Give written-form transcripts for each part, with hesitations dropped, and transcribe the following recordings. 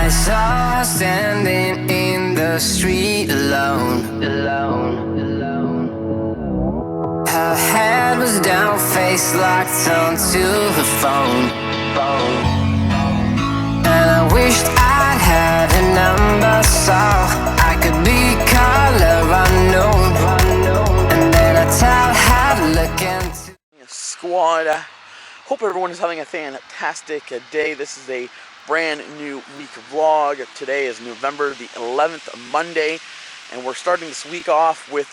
I saw her standing in the street alone. Her head was down, face locked onto her phone. And I wished I'd had a number so I could be color unknown. And then I tell her to look into squad. Hope everyone is having a fantastic day. This is a brand new week vlog. Today is November the 11th, Monday, and we're starting this week off with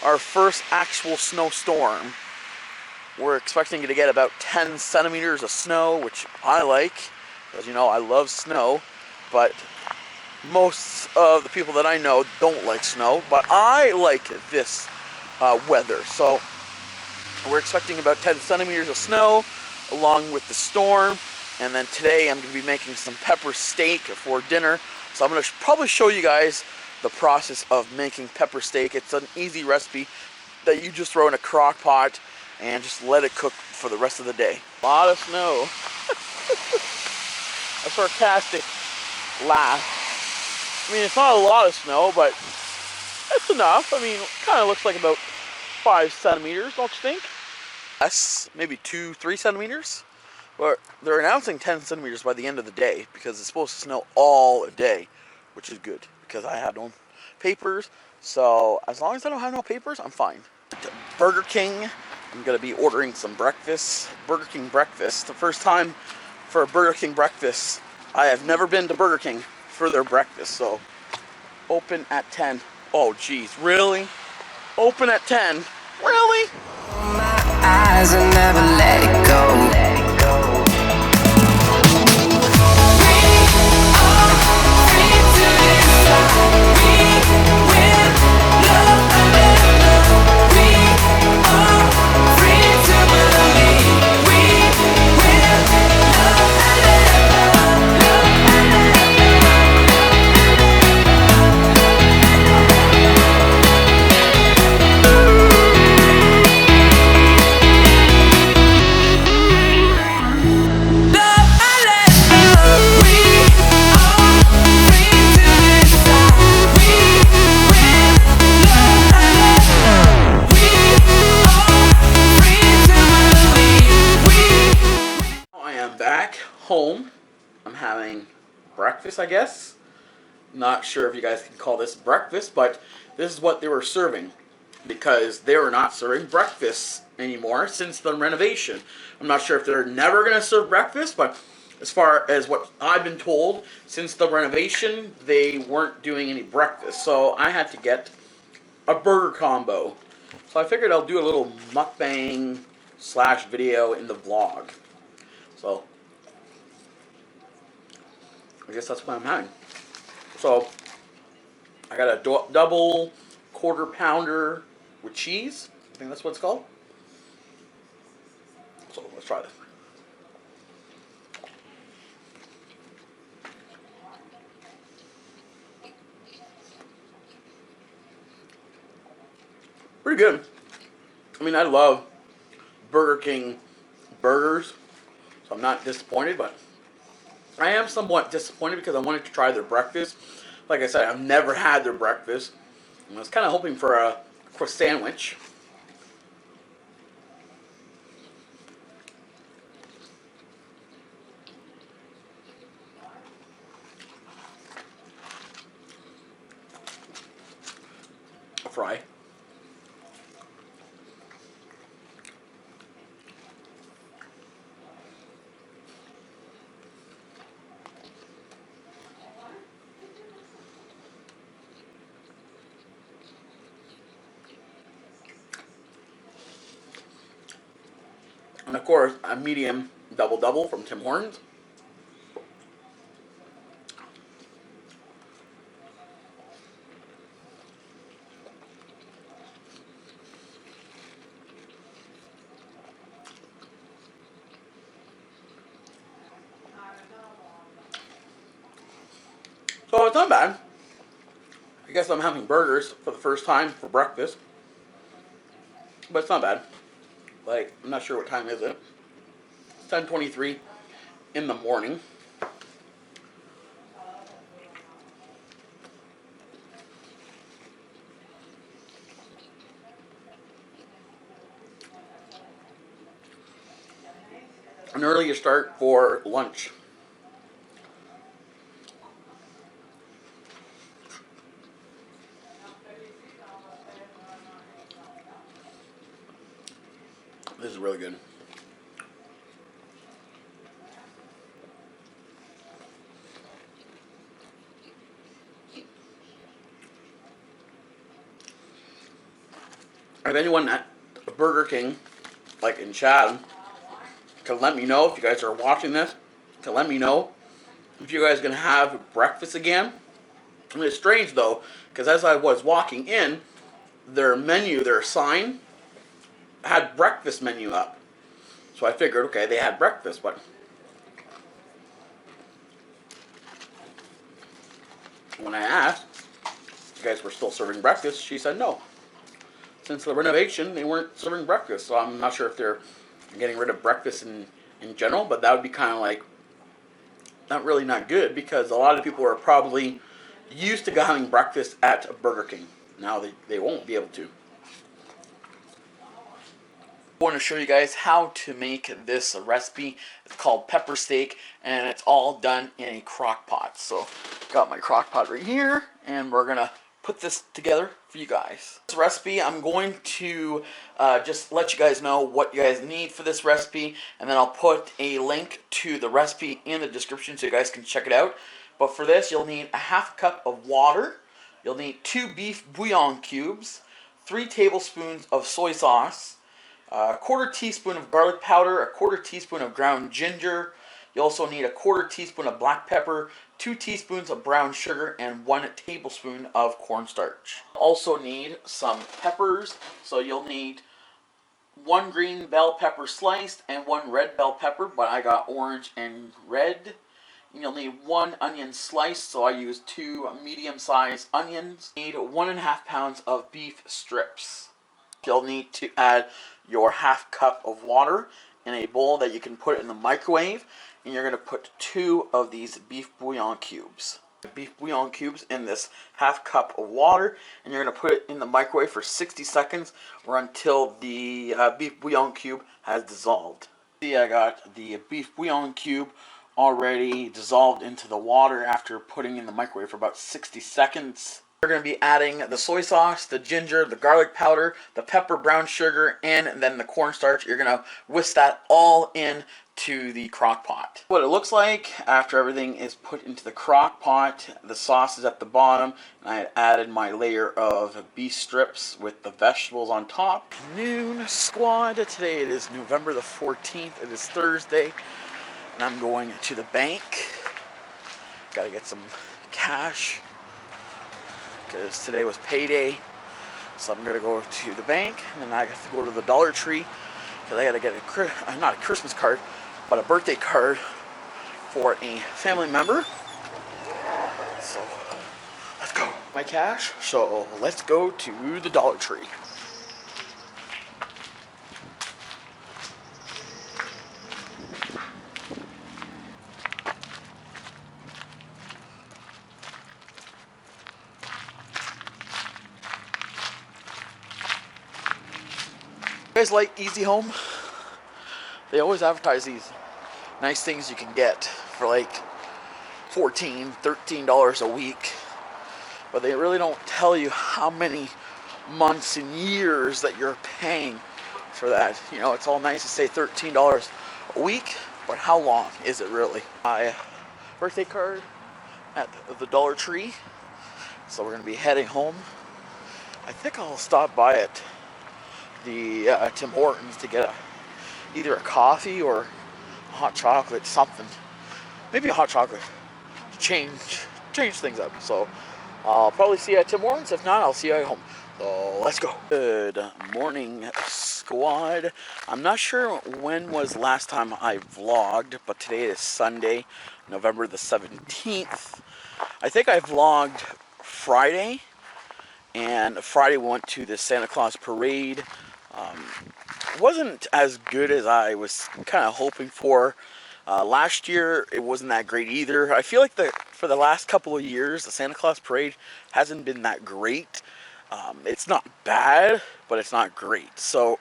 our first actual snowstorm. We're expecting to get about 10 centimeters of snow, which I like, because you know I love snow, but most of the people that I know don't like snow, but I like this weather. So we're expecting about 10 centimeters of snow along with the storm. And then today I'm going to be making some pepper steak for dinner. So I'm going to probably show you guys the process of making pepper steak. It's an easy recipe that you just throw in a crock pot and just let it cook for the rest of the day. A lot of snow. A sarcastic laugh. I mean, it's not a lot of snow, but it's enough. I mean, it kind of looks like about 5 centimeters, don't you think? Less, maybe 2-3 centimeters. But they're announcing 10 centimeters by the end of the day because it's supposed to snow all day, which is good because I have no papers. So as long as I don't have no papers, I'm fine. Burger King. I'm going to be ordering some breakfast. Burger King breakfast. The first time for a Burger King breakfast. I have never been to Burger King for their breakfast. So open at 10. Oh geez, really? Open at 10? Really? my eyes and never let it go. Home. I'm having breakfast, I guess. Not sure if you guys can call this breakfast, but this is what they were serving because they were not serving breakfast anymore since the renovation. I'm not sure if they're never going to serve breakfast, but as far as what I've been told, since the renovation, they weren't doing any breakfast. So I had to get a burger combo. So I figured I'll do a little mukbang / video in the vlog. So I guess that's what I'm having. So I got a double quarter pounder with cheese. I think that's what it's called. So let's try this. Pretty good. I mean, I love Burger King burgers, so I'm not disappointed, but I am somewhat disappointed because I wanted to try their breakfast. Like I said, I've never had their breakfast. I was kind of hoping for a sandwich. A fry. And of course, a medium double from Tim Hortons. So it's not bad. I guess I'm having burgers for the first time for breakfast. But it's not bad. Like, I'm not sure what time is it. It's 10:23 in the morning. an earlier start for lunch. This is really good. If anyone at Burger King, like in Chatham, can let me know if you guys are watching this. Can let me know if you guys are gonna have breakfast again. I mean, it's strange though, because as I was walking in, their menu, their sign, had breakfast menu up. So I figured, okay, they had breakfast, but when I asked if you guys were still serving breakfast, she said no. Since the renovation, they weren't serving breakfast, so I'm not sure if they're getting rid of breakfast in general, but that would be kind of like not good, because a lot of people are probably used to having breakfast at Burger King. Now they won't be able to. I want to show you guys how to make this recipe. It's called pepper steak, and it's all done in a crock pot. So got my crock pot right here, and we're gonna put this together for you guys. This recipe, I'm going to just let you guys know what you guys need for this recipe, and then I'll put a link to the recipe in the description so you guys can check it out. But for this, you'll need a half cup of water, you'll need 2 beef bouillon cubes, 3 tablespoons of soy sauce, a quarter teaspoon of garlic powder, a quarter teaspoon of ground ginger. You also need a quarter teaspoon of black pepper, 2 teaspoons of brown sugar, and 1 tablespoon of cornstarch. Also need some peppers, so you'll need 1 green bell pepper sliced and 1 red bell pepper, but I got orange and red. You'll need 1 onion sliced, so I used 2 medium-sized onions. You need 1.5 pounds of beef strips. You'll need to add your half cup of water in a bowl that you can put in the microwave, and you're going to put 2 of these beef bouillon cubes. Beef bouillon cubes in this half cup of water, and you're going to put it in the microwave for 60 seconds or until the beef bouillon cube has dissolved. See, I got the beef bouillon cube already dissolved into the water after putting in the microwave for about 60 seconds. We're going to be adding the soy sauce, the ginger, the garlic powder, the pepper, brown sugar, and then the cornstarch. You're going to whisk that all in to the crock pot. What it looks like after everything is put into the crock pot, the sauce is at the bottom, and I added my layer of beef strips with the vegetables on top. Noon squad. Today it is November the 14th. It is Thursday, and I'm going to the bank. Gotta get some cash, because today was payday. So I'm going to go to the bank, and then I have to go to the Dollar Tree, because I got to get not a Christmas card, but a birthday card for a family member. So let's go. My cash, so let's go to the Dollar Tree. You guys like Easy Home? They always advertise these nice things you can get for like $14, $13 a week, but they really don't tell you how many months and years that you're paying for that. You know, it's all nice to say $13 a week, but how long is it really? My birthday card at the Dollar Tree, so we're going to be heading home. I think I'll stop by at the Tim Hortons to get either a coffee or a hot chocolate, something. Maybe a hot chocolate to change things up. So I'll probably see you at Tim Hortons. If not, I'll see you at home. So let's go. Good morning, squad. I'm not sure when was last time I vlogged, but today is Sunday, November the 17th. I think I vlogged Friday, and Friday we went to the Santa Claus parade. Wasn't as good as I was kind of hoping for. Last year it wasn't that great either. I feel like for the last couple of years the Santa Claus parade hasn't been that great. It's not bad, but it's not great. So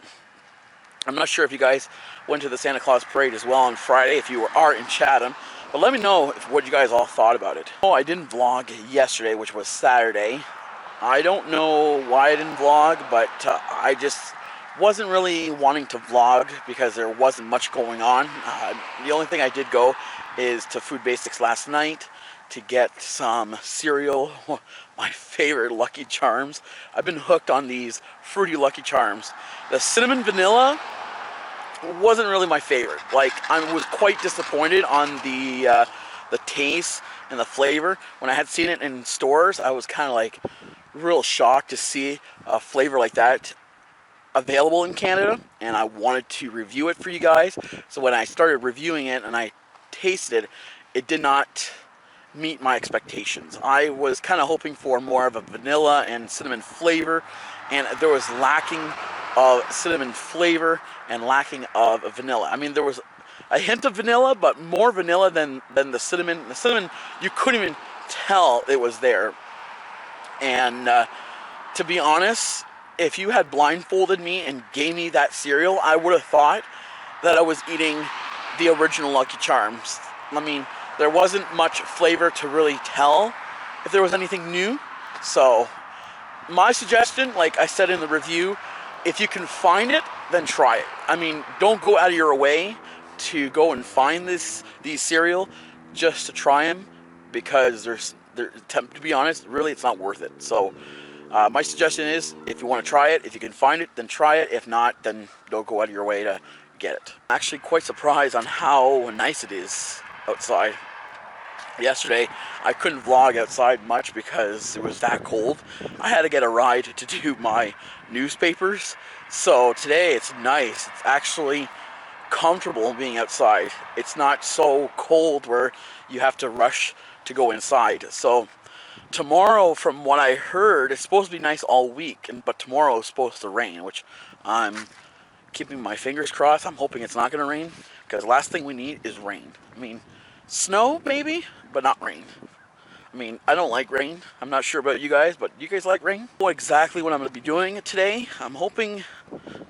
I'm not sure if you guys went to the Santa Claus parade as well on Friday, if you are in Chatham, but let me know what you guys all thought about it. Oh, I didn't vlog yesterday, which was Saturday. I don't know why I didn't vlog, but I just wasn't really wanting to vlog because there wasn't much going on. The only thing I did go is to Food Basics last night to get some cereal, my favorite Lucky Charms. I've been hooked on these fruity Lucky Charms. The cinnamon vanilla wasn't really my favorite. Like, I was quite disappointed on the taste and the flavor. When I had seen it in stores, I was kind of like real shocked to see a flavor like that available in Canada, and I wanted to review it for you guys. So when I started reviewing it and I tasted it, it did not meet my expectations. I was kind of hoping for more of a vanilla and cinnamon flavor, and there was lacking of cinnamon flavor and lacking of vanilla. I mean, there was a hint of vanilla, but more vanilla than the cinnamon. The cinnamon, you couldn't even tell it was there. And to be honest, if you had blindfolded me and gave me that cereal, I would have thought that I was eating the original Lucky Charms. I mean, there wasn't much flavor to really tell if there was anything new. So my suggestion, like I said in the review, if you can find it, then try it. I mean, don't go out of your way to go and find these cereal just to try them, because to be honest, really it's not worth it. So my suggestion is, if you want to try it, if you can find it, then try it. If not, then don't go out of your way to get it. I'm actually quite surprised on how nice it is outside. Yesterday, I couldn't vlog outside much because it was that cold. I had to get a ride to do my newspapers. So today it's nice. It's actually comfortable being outside. It's not so cold where you have to rush to go inside. So tomorrow, from what I heard, it's supposed to be nice all week, but tomorrow is supposed to rain, which I'm keeping my fingers crossed. I'm hoping it's not going to rain, because the last thing we need is rain. I mean, snow maybe, but not rain. I mean, I don't like rain. I'm not sure about you guys, but you guys like rain? What exactly what I'm going to be doing today? I'm hoping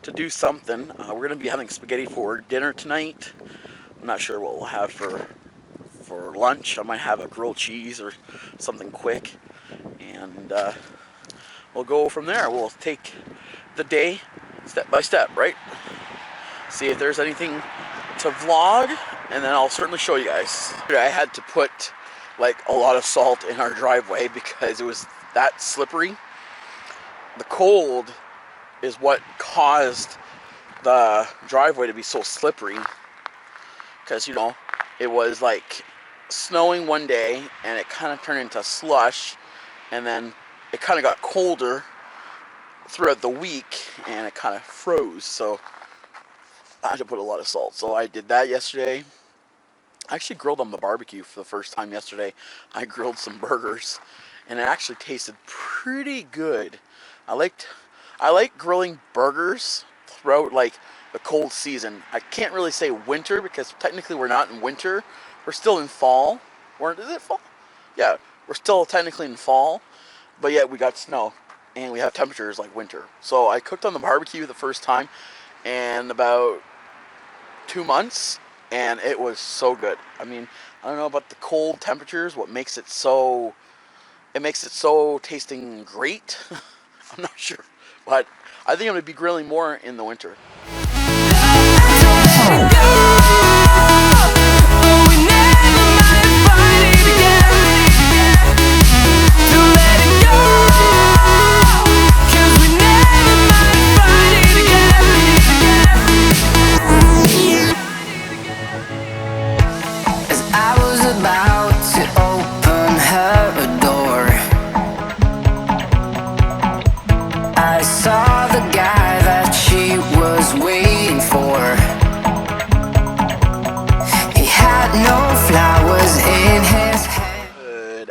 to do something. We're going to be having spaghetti for dinner tonight. I'm not sure what we'll have for lunch. I might have a grilled cheese or something quick, and we'll go from there. We'll take the day step by step, right? See if there's anything to vlog, and then I'll certainly show you guys. I had to put like a lot of salt in our driveway because it was that slippery. The cold is what caused the driveway to be so slippery, because, you know, it was like snowing one day and it kind of turned into slush, and then it kind of got colder throughout the week and it kind of froze. So I had to put a lot of salt. So I did that yesterday. I actually grilled on the barbecue for the first time yesterday. I grilled some burgers, and it actually tasted pretty good. I like grilling burgers throughout like the cold season. I can't really say winter because technically we're not in winter. We're still in fall. Is it fall? Yeah, we're still technically in fall, but yet we got snow and we have temperatures like winter. So I cooked on the barbecue the first time in about 2 months, and it was so good. I mean, I don't know about the cold temperatures, what makes it so, tasting great. I'm not sure, but I think I'm going to be grilling more in the winter.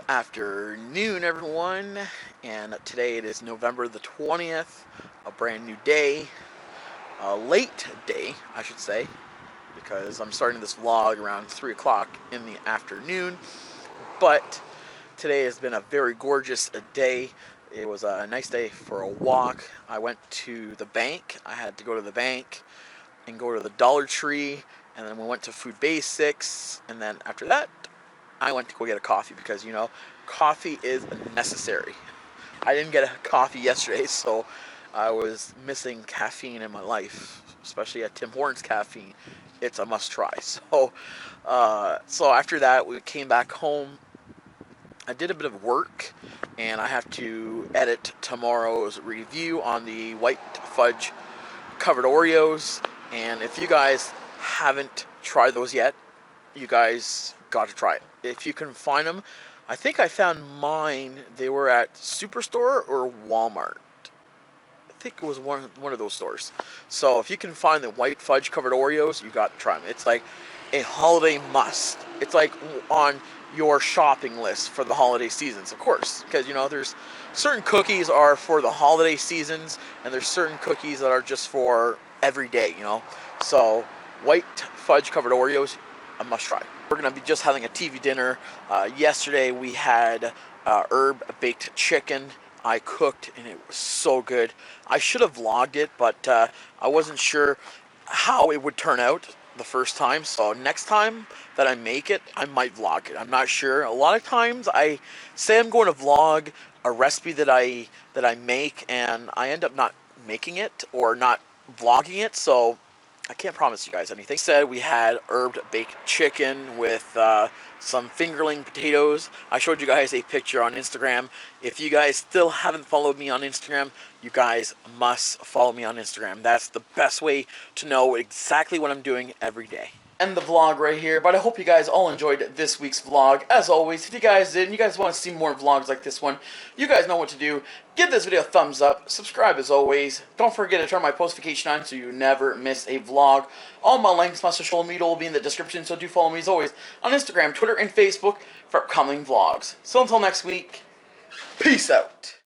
Afternoon, everyone, and today it is November the 20th, a brand new day, a late day, I should say, because I'm starting this vlog around 3 o'clock in the afternoon. But today has been a very gorgeous day. It was a nice day for a walk. I went to the bank. I had to go to the bank and go to the Dollar Tree, and then we went to Food Basics, and then after that, I went to go get a coffee because, you know, coffee is necessary. I didn't get a coffee yesterday, so I was missing caffeine in my life, especially at Tim Hortons caffeine. It's a must try. So after that, we came back home. I did a bit of work, and I have to edit tomorrow's review on the white fudge covered Oreos. And if you guys haven't tried those yet, you guys got to try it. If you can find them, I think I found mine. They were at Superstore or Walmart. I think it was one of those stores. So if you can find the white fudge covered Oreos, you got to try them. It's like a holiday must. It's like on your shopping list for the holiday seasons, of course, because, you know, there's certain cookies are for the holiday seasons, and there's certain cookies that are just for every day, you know. So white fudge covered Oreos, a must try. We're gonna be just having a TV dinner. Yesterday we had herb baked chicken. I cooked and it was so good. I should have vlogged it, but I wasn't sure how it would turn out the first time. So next time that I make it, I might vlog it. I'm not sure. A lot of times I say I'm going to vlog a recipe that I make, and I end up not making it or not vlogging it. So I can't promise you guys anything. Said we had herb baked chicken with some fingerling potatoes. I showed you guys a picture on Instagram. If you guys still haven't followed me on Instagram, you guys must follow me on Instagram. That's the best way to know exactly what I'm doing every day. End the vlog right here, but I hope you guys all enjoyed this week's vlog. As always, if you guys did and you guys want to see more vlogs like this one, you guys know what to do. Give this video a thumbs up, subscribe as always. Don't forget to turn my post notification on so you never miss a vlog. All my links, my social media will be in the description, so do follow me as always on Instagram, Twitter, and Facebook for upcoming vlogs. So until next week, peace out.